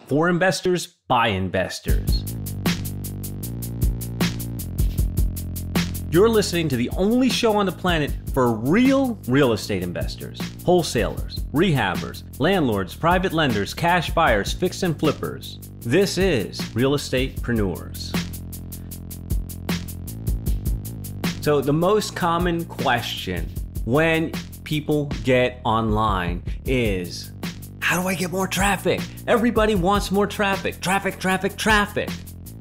For investors, by investors. You're listening to the only show on the planet for real estate investors, wholesalers, rehabbers, landlords, private lenders, cash buyers, fix and flippers. This is Estatepreneurs. So the most common question when people get online is, how do I get more traffic? Everybody wants more traffic. Traffic.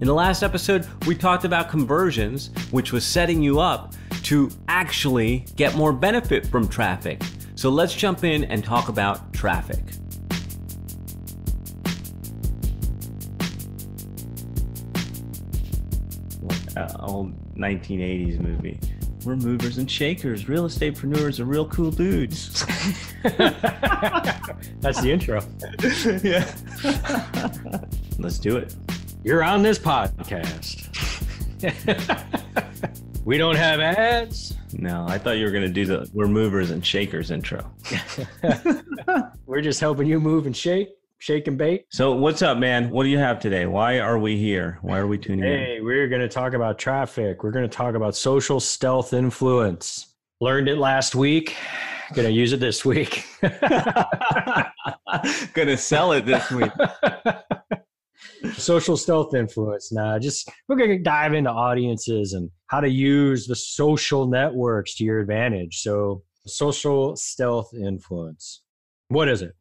In the last episode, we talked about conversions, which was setting you up to actually get more benefit from traffic. So let's jump in and talk about traffic. Old 1980s movie. We're movers and shakers. Real estatepreneurs are real cool dudes. That's the intro. Yeah. Let's do it. You're on this podcast. We don't have ads. No, I thought you were going to do the we're movers and shakers intro. We're just helping you move and shake and bake. So what's up, man? What do you have today? Why are we here? Why are we tuning in? Hey, we're going to talk about traffic. We're going to talk about social stealth influence. Learned it last week. Going to use it this week. Going to sell it this week. Social stealth influence. Now, we're going to dive into audiences and how to use the social networks to your advantage. So social stealth influence. What is it?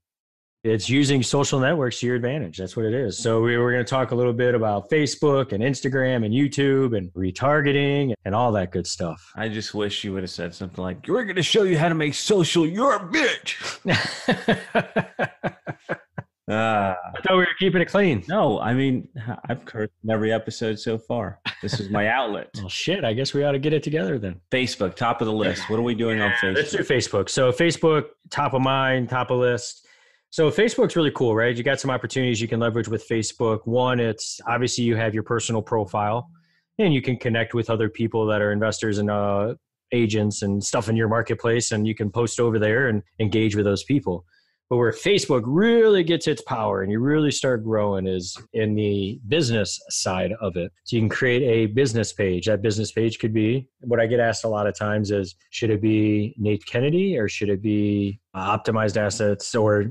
It's using social networks to your advantage. That's what it is. So we're going to talk a little bit about Facebook and Instagram and YouTube and retargeting and all that good stuff. I just wish you would have said something like, we're going to show you how to make social your bitch. I thought we were keeping it clean. No, I mean, I've cursed in every episode so far. This is my outlet. Well, shit, I guess we ought to get it together then. Facebook, top of the list. What are we doing on Facebook? Let's do Facebook. So Facebook, top of mind, top of list. So Facebook's really cool, right? You got some opportunities you can leverage with Facebook. One, it's obviously you have your personal profile and you can connect with other people that are investors and agents and stuff in your marketplace, and you can post over there and engage with those people. But where Facebook really gets its power and you really start growing is in the business side of it. So you can create a business page. That business page could be, what I get asked a lot of times is, should it be Nate Kennedy or should it be Optimized Assets or,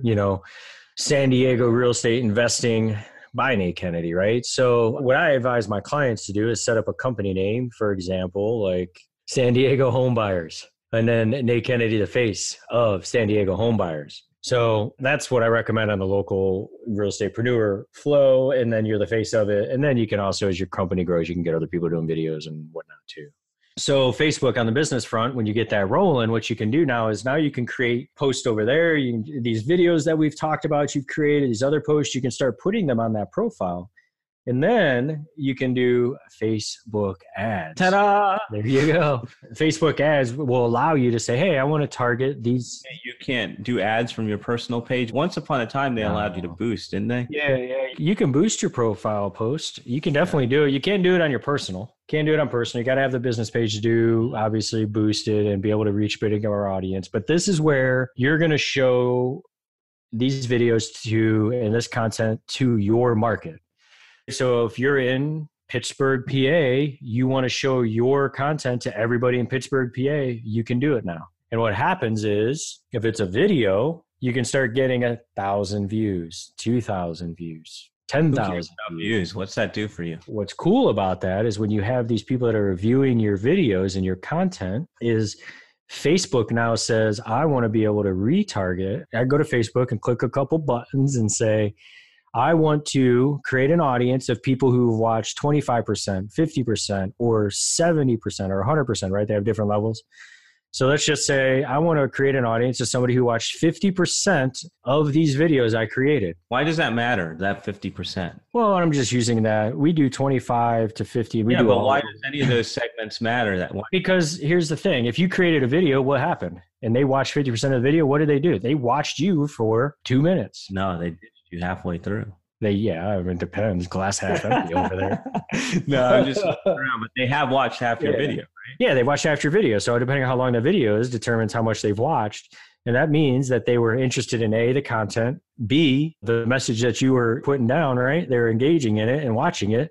San Diego Real Estate Investing by Nate Kennedy, right? So what I advise my clients to do is set up a company name, for example, like San Diego Home Buyers, and then Nate Kennedy, the face of San Diego Home Buyers. So that's what I recommend on the local real estatepreneur flow. And then you're the face of it. And then you can also, as your company grows, you can get other people doing videos and whatnot too. So Facebook on the business front, when you get that rolling, what you can do now is you can create posts over there. These videos that we've talked about, you've created these other posts, you can start putting them on that profile. And then you can do Facebook ads. Ta-da! There you go. Facebook ads will allow you to say, hey, I want to target these. You can't do ads from your personal page. Once upon a time, they allowed you to boost, didn't they? Yeah. You can boost your profile post. You can definitely do it. You can't do it on your personal. Can't do it on personal. You got to have the business page to do, obviously, boost it and be able to reach bigger audience. But this is where you're going to show these videos and this content to your market. So if you're in Pittsburgh, PA, you want to show your content to everybody in Pittsburgh, PA, you can do it now. And what happens is, if it's a video, you can start getting 1,000 views, 2,000 views, 10,000 views. What's that do for you? What's cool about that is when you have these people that are reviewing your videos and your content is Facebook now says, I want to be able to retarget. I go to Facebook and click a couple buttons and say, I want to create an audience of people who've watched 25%, 50%, or 70%, or 100%, right? They have different levels. So let's just say I want to create an audience of somebody who watched 50% of these videos I created. Why does that matter, that 50%? Well, I'm just using that. We do 25 to 50. But why does any of those segments matter that way? Because here's the thing. If you created a video, what happened? And they watched 50% of the video, what did they do? They watched you for 2 minutes. No, they did you halfway through. It depends. Glass half empty over there. No, I'm just around, but they have watched half your video, right? Yeah, they watched half your video. So depending on how long the video is, determines how much they've watched. And that means that they were interested in A, the content, B, the message that you were putting down, right? They're engaging in it and watching it.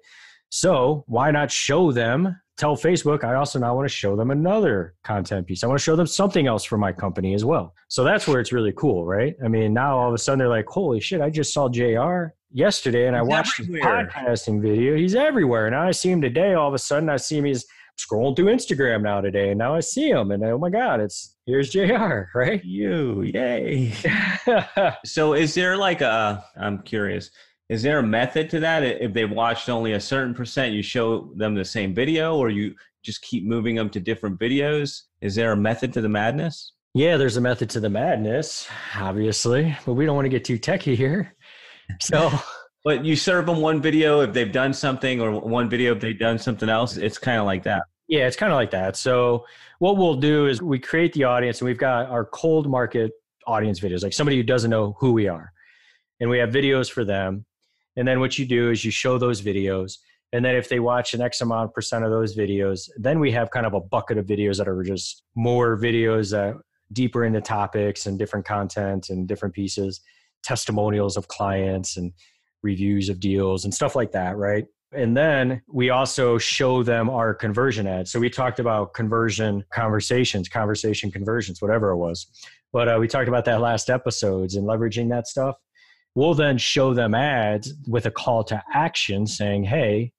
So why not show them, tell Facebook, I also now want to show them another content piece. I want to show them something else from my company as well. So that's where it's really cool, right? I mean, now all of a sudden they're like, holy shit, I just saw JR yesterday and I watched his podcasting video. He's everywhere. Now I see him today. All of a sudden I see him, he's scrolling through Instagram now today. And now I see him and oh my God, here's JR, right? Yay. So is there like I'm curious, is there a method to that? If they've watched only a certain percent, you show them the same video, or you just keep moving them to different videos? Is there a method to the madness? Yeah, there's a method to the madness, obviously, but we don't want to get too techie here. So, but you serve them one video if they've done something, or one video if they've done something else. It's kind of like that. Yeah, it's kind of like that. So what we'll do is we create the audience, and we've got our cold market audience videos, like somebody who doesn't know who we are. And we have videos for them. And then what you do is you show those videos. And then if they watch an X amount percent of those videos, then we have kind of a bucket of videos that are just more videos that deeper into topics and different content and different pieces, testimonials of clients and reviews of deals and stuff like that, right? And then we also show them our conversion ads. So we talked about conversion conversations, conversation conversions, whatever it was. But we talked about that last episodes and leveraging that stuff. We'll then show them ads with a call to action saying, hey,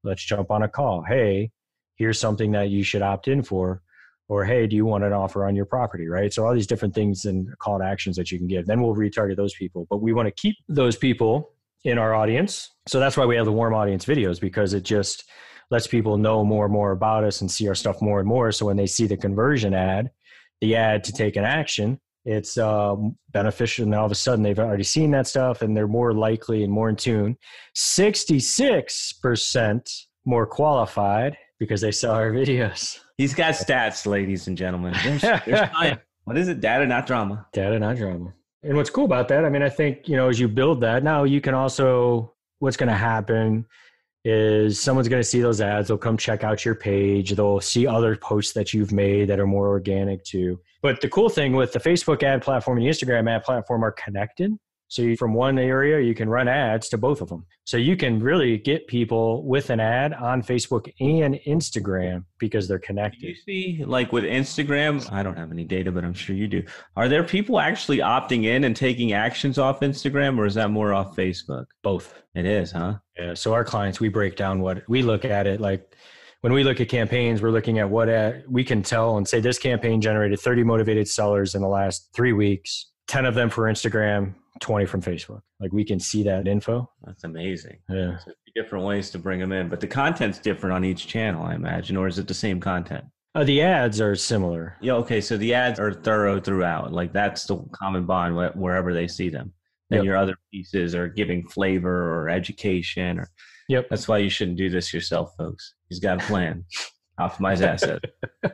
let's jump on a call. Hey, here's something that you should opt in for. Or, hey, do you want an offer on your property, right? So all these different things and call to actions that you can give. Then we'll retarget those people. But we want to keep those people in our audience. So that's why we have the warm audience videos, because it just lets people know more and more about us and see our stuff more and more. So when they see the conversion ad, the ad to take an action, it's beneficial. And all of a sudden they've already seen that stuff and they're more likely and more in tune. 66% more qualified because they saw our videos. He's got stats, ladies and gentlemen. There's time. What is it? Data, not drama. Data, not drama. And what's cool about that, I mean, I think, as you build that, now you can also, what's going to happen is someone's going to see those ads. They'll come check out your page. They'll see other posts that you've made that are more organic too. But the cool thing with the Facebook ad platform and the Instagram ad platform are connected. So from one area, you can run ads to both of them. So you can really get people with an ad on Facebook and Instagram because they're connected. You see, like with Instagram, I don't have any data, but I'm sure you do. Are there people actually opting in and taking actions off Instagram, or is that more off Facebook? Both. It is, huh? Yeah. So our clients, we break down what we look at it like. When we look at campaigns, we're looking at what we can tell and say this campaign generated 30 motivated sellers in the last 3 weeks, 10 of them for Instagram, 20 from Facebook. Like we can see that info. That's amazing. Yeah. So different ways to bring them in, but the content's different on each channel, I imagine, or is it the same content? The ads are similar. Yeah. Okay. So the ads are thorough throughout. Like that's the common bond wherever they see them. Then your other pieces are giving flavor or education or. Yep. That's why you shouldn't do this yourself, folks. He's got a plan. Optimize assets.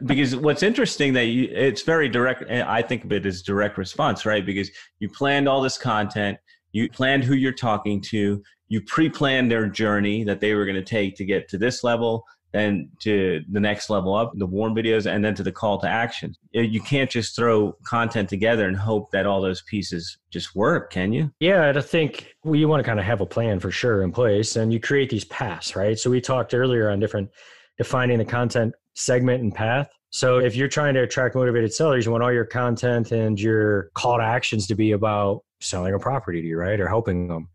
Because what's interesting that it's very direct. I think of it as direct response, right? Because you planned all this content, you planned who you're talking to, you pre-planned their journey that they were going to take to get to this level, then to the next level up, the warm videos, and then to the call to action. You can't just throw content together and hope that all those pieces just work, can you? Yeah, I think you want to kind of have a plan for sure in place, and you create these paths, right? So we talked earlier on defining the content segment and path. So if you're trying to attract motivated sellers, you want all your content and your call to actions to be about selling a property to you, right? Or helping them.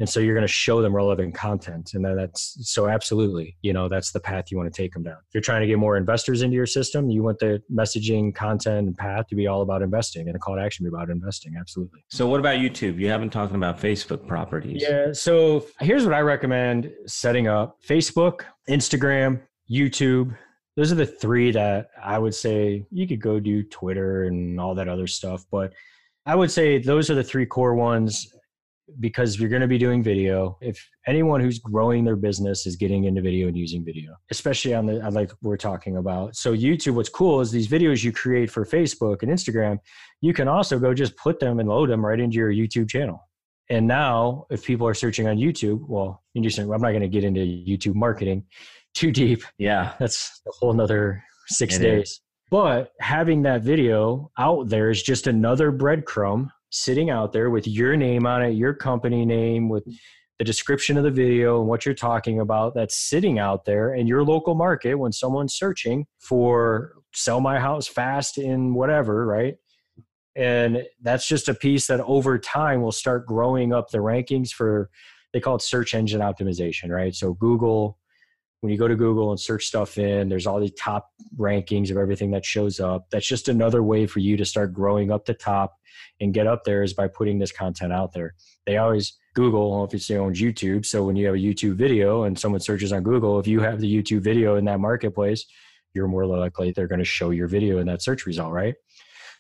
And so you're going to show them relevant content. And then absolutely, that's the path you want to take them down. If you're trying to get more investors into your system, you want the messaging, content, and path to be all about investing and a call to action be about investing. Absolutely. So what about YouTube? You haven't talked about Facebook properties. Yeah. So here's what I recommend setting up: Facebook, Instagram, YouTube. Those are the three that I would say. You could go do Twitter and all that other stuff, but I would say those are the three core ones. Because you're going to be doing video. If anyone who's growing their business is getting into video and using video, especially on like we're talking about. So YouTube, what's cool is these videos you create for Facebook and Instagram, you can also go just put them and load them right into your YouTube channel. And now if people are searching on YouTube, well, I'm not going to get into YouTube marketing too deep. Yeah. That's a whole nother 6 days. But having that video out there is just another breadcrumb sitting out there with your name on it, your company name, with the description of the video and what you're talking about, that's sitting out there in your local market when someone's searching for sell my house fast in whatever, right? And that's just a piece that over time will start growing up the rankings for, they call it search engine optimization, right? So Google, when you go to Google and search stuff in, there's all the top rankings of everything that shows up. That's just another way for you to start growing up the top and get up there, is by putting this content out there. They always, Google obviously owns YouTube. So when you have a YouTube video and someone searches on Google, if you have the YouTube video in that marketplace, you're more likely they're going to show your video in that search result, right?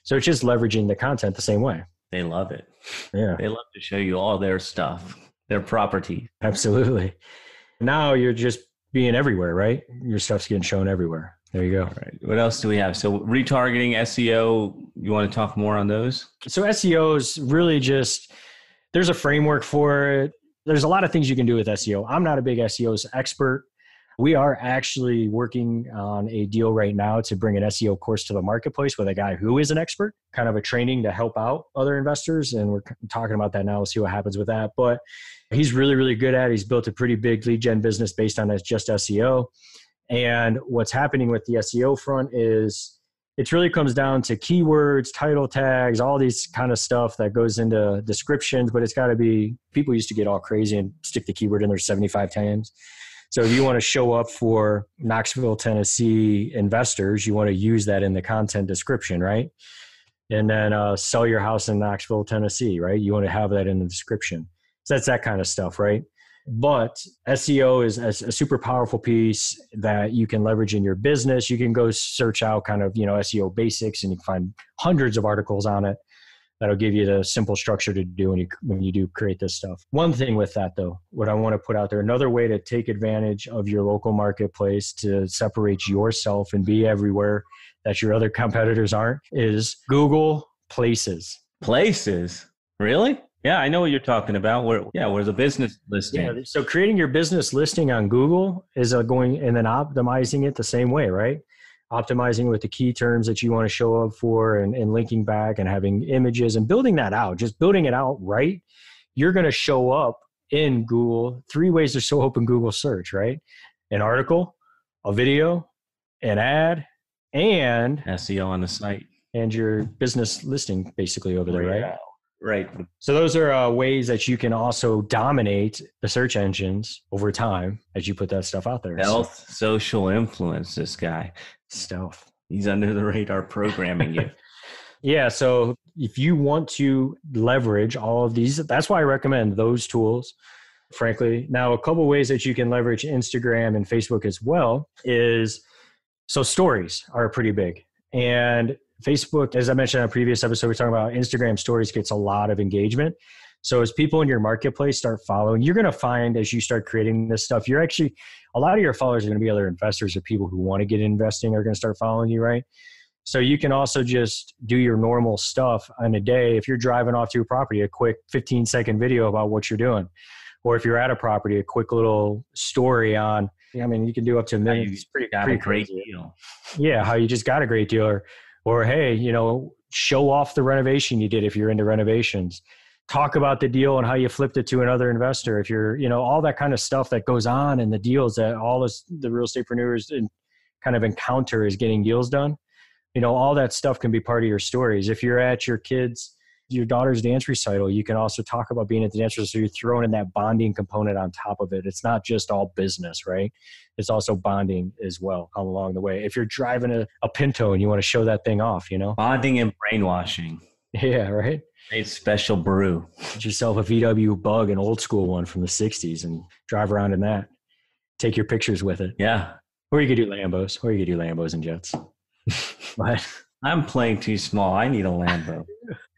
So it's just leveraging the content the same way. They love it. Yeah. They love to show you all their stuff, their property. Absolutely. Now you're just being everywhere, right? Your stuff's getting shown everywhere. There you go. All right. What else do we have? So retargeting, SEO, you want to talk more on those? So SEO is really just, there's a framework for it. There's a lot of things you can do with SEO. I'm not a big SEO expert. We are actually working on a deal right now to bring an SEO course to the marketplace with a guy who is an expert, kind of a training to help out other investors. And we're talking about that now. We'll see what happens with that. But he's really, really good at it. He's built a pretty big lead gen business based on just SEO. And what's happening with the SEO front is it really comes down to keywords, title tags, all these kind of stuff that goes into descriptions, but it's got to be, people used to get all crazy and stick the keyword in there 75 times. So if you want to show up for Knoxville, Tennessee investors, you want to use that in the content description, right? And then sell your house in Knoxville, Tennessee, right? You want to have that in the description. So that's that kind of stuff, right? But SEO is a super powerful piece that you can leverage in your business. You can go search out kind of, SEO basics, and you can find hundreds of articles on it that'll give you the simple structure to do when you do create this stuff. One thing with that though, what I want to put out there, another way to take advantage of your local marketplace to separate yourself and be everywhere that your other competitors aren't, is Google Places. Places? Really? Yeah, I know what you're talking about. Where the business listing. Yeah, so creating your business listing on Google is going and then optimizing it the same way, right? Optimizing with the key terms that you want to show up for and linking back and having images and building that out, just building it out right. You're going to show up in Google. 3 ways to show up in Google search, right? An article, a video, an ad, and SEO on the site. And your business listing basically over there, right? Right. So those are ways that you can also dominate the search engines over time as you put that stuff out there. Stealth social influence, this guy. Stealth. He's under the radar programming you. Yeah. So if you want to leverage all of these, that's why I recommend those tools, frankly. Now, a couple of ways that you can leverage Instagram and Facebook as well is, so stories are pretty big. And Facebook, as I mentioned in a previous episode, we're talking about Instagram stories gets a lot of engagement. So as people in your marketplace start following, you're going to find as you start creating this stuff, you're actually, a lot of your followers are going to be other investors or people who want to get investing are going to start following you, right? So you can also just do your normal stuff on a day. If you're driving off to a property, a quick 15-second video about what you're doing. Or if you're at a property, a quick little story on, you can do up to a minute. It's pretty great deal. Yeah, how you just got a great deal. Or hey, show off the renovation you did if you're into renovations. Talk about the deal and how you flipped it to another investor. If you're, all that kind of stuff that goes on in the deals that all the real estatepreneurs kind of encounter is getting deals done. All that stuff can be part of your stories. If you're at your daughter's dance recital, you can also talk about being at the dance recital. So you're throwing in that bonding component on top of it. It's not just all business, right? It's also bonding as well along the way. If you're driving a Pinto and you want to show that thing off, Bonding and brainwashing. Yeah, right? Made special brew. Get yourself a VW Bug, an old school one from the 60s, and drive around in that. Take your pictures with it. Yeah. Or you could do Lambos. Or you could do Lambos and jets. But I'm playing too small. I need a Lambo.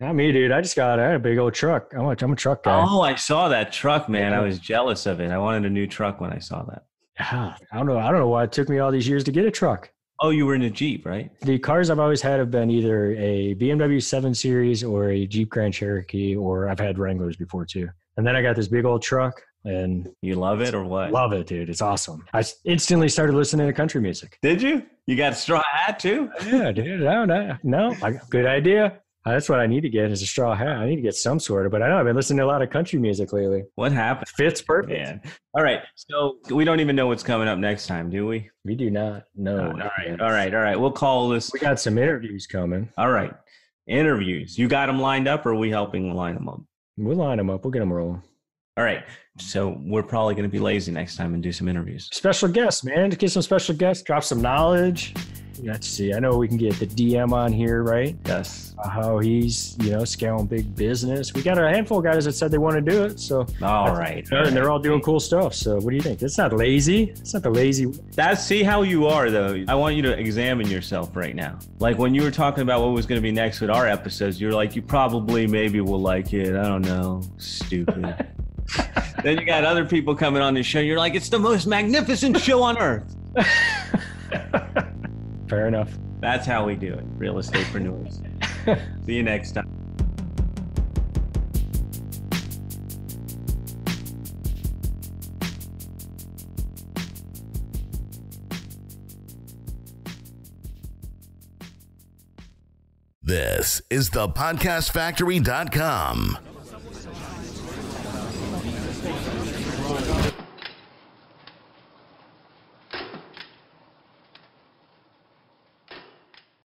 Not me, dude. I had a big old truck. I'm a truck guy. Oh, I saw that truck, man. I was jealous of it. I wanted a new truck when I saw that. I don't know why it took me all these years to get a truck. Oh, you were in a Jeep, right? The cars I've always had have been either a BMW 7 Series or a Jeep Grand Cherokee, or I've had Wranglers before too. And then I got this big old truck. And you love it or what? Love it, dude. It's awesome. I instantly started listening to country music. Did you? You got a straw hat too? Yeah, dude. No, good idea. That's what I need to get is a straw hat. I need to get some sort of, but I know I've been listening to a lot of country music lately. What happened? Fits perfect. Man. All right. So we don't even know what's coming up next time, do we? We do not know. All right. We'll call this. We got some interviews coming. All right. Interviews. You got them lined up or are we helping line them up? We'll line them up. We'll get them rolling. All right. So we're probably going to be lazy next time and do some interviews. Special guests, man. To get some special guests, drop some knowledge. Let's see. I know we can get the DM on here, right? Yes. How he's, scaling big business. We got a handful of guys that said they want to do it. So all right. And they're all doing cool stuff. So what do you think? It's not lazy. It's not the lazy. See how you are though. I want you to examine yourself right now. Like when you were talking about what was going to be next with our episodes, you're like, you probably maybe will like it. I don't know. Stupid. Then you got other people coming on the show. You're like, it's the most magnificent show on earth. Fair enough. That's how we do it. Real Estatepreneurs. See you next time. This is thepodcastfactory.com.